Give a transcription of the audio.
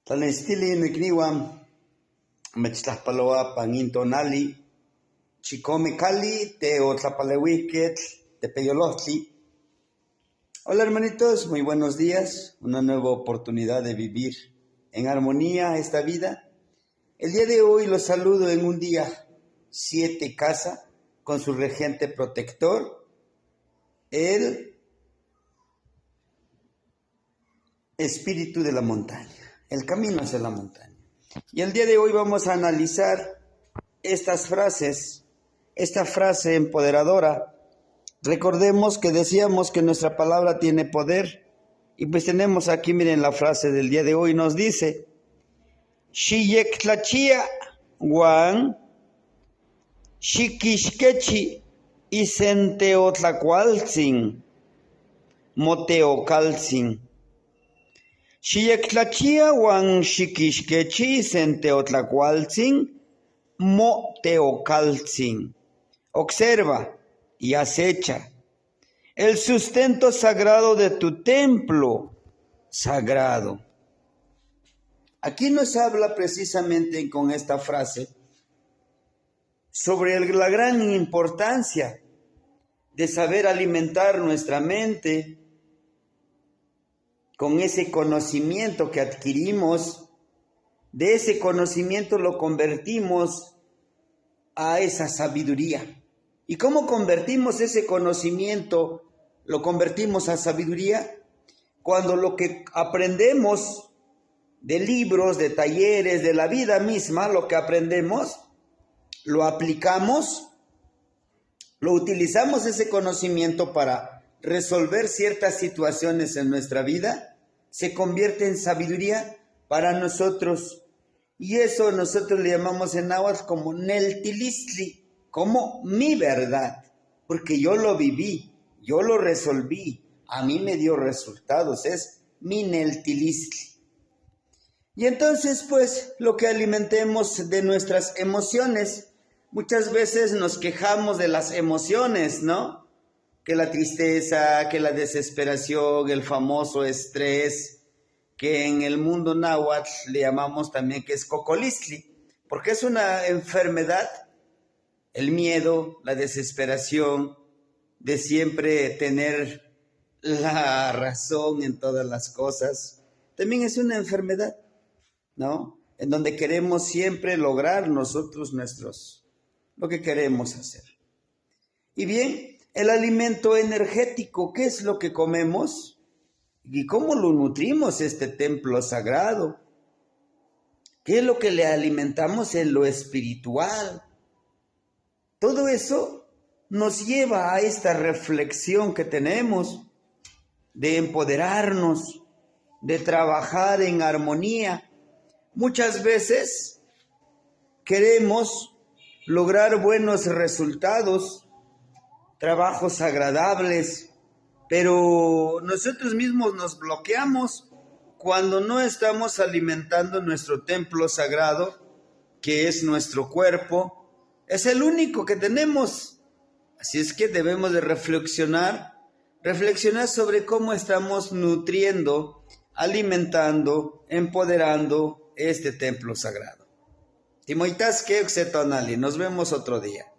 Tlanestili nikniwan mechtlaspaloa panintonali chicome cali teotlapaleuihquetl tepeyolohtli. Hola hermanitos, muy buenos días. Una nueva oportunidad de vivir en armonía esta vida. El día de hoy los saludo en un día 7 casa con su regente protector, el espíritu de la montaña, el camino hacia la montaña. Y el día de hoy vamos a analizar estas frases, esta frase empoderadora. Recordemos que decíamos que nuestra palabra tiene poder, y pues tenemos aquí, miren la frase del día de hoy, nos dice: Xiyektlachia Juan Xikixkechi Isenteotlacualtzin Moteocaltzin. Xiyektlachia Juan Xikixkechi Isenteotlacualtzin Moteocaltzin. Observa y acecha el sustento sagrado de tu templo sagrado. Aquí nos habla precisamente con esta frase sobre la gran importancia de saber alimentar nuestra mente con ese conocimiento que adquirimos. De ese conocimiento lo convertimos a esa sabiduría. ¿Y cómo convertimos ese conocimiento? Lo convertimos a sabiduría cuando lo que aprendemos de libros, de talleres, de la vida misma, lo que aprendemos, lo aplicamos, lo utilizamos ese conocimiento para resolver ciertas situaciones en nuestra vida, se convierte en sabiduría para nosotros. Y eso nosotros le llamamos en náhuatl como Neltilistli, como mi verdad, porque yo lo viví, yo lo resolví, a mí me dio resultados, es mi Neltilistli. Y entonces, pues, lo que alimentemos de nuestras emociones, muchas veces nos quejamos de las emociones, ¿no? Que la tristeza, que la desesperación, el famoso estrés, que en el mundo náhuatl le llamamos también que es cocolistli, porque es una enfermedad, el miedo, la desesperación de siempre tener la razón en todas las cosas, también es una enfermedad, ¿no? En donde queremos siempre lograr nosotros lo que queremos hacer. Y bien, el alimento energético, ¿qué es lo que comemos? ¿Y cómo lo nutrimos este templo sagrado? ¿Qué es lo que le alimentamos en lo espiritual? Todo eso nos lleva a esta reflexión que tenemos de empoderarnos, de trabajar en armonía. Muchas veces queremos lograr buenos resultados, trabajos agradables, pero nosotros mismos nos bloqueamos cuando no estamos alimentando nuestro templo sagrado, que es nuestro cuerpo. Es el único que tenemos. Así es que debemos de reflexionar sobre cómo estamos nutriendo, alimentando, empoderando este templo sagrado. Timoitasque Oxetonali. Nos vemos otro día.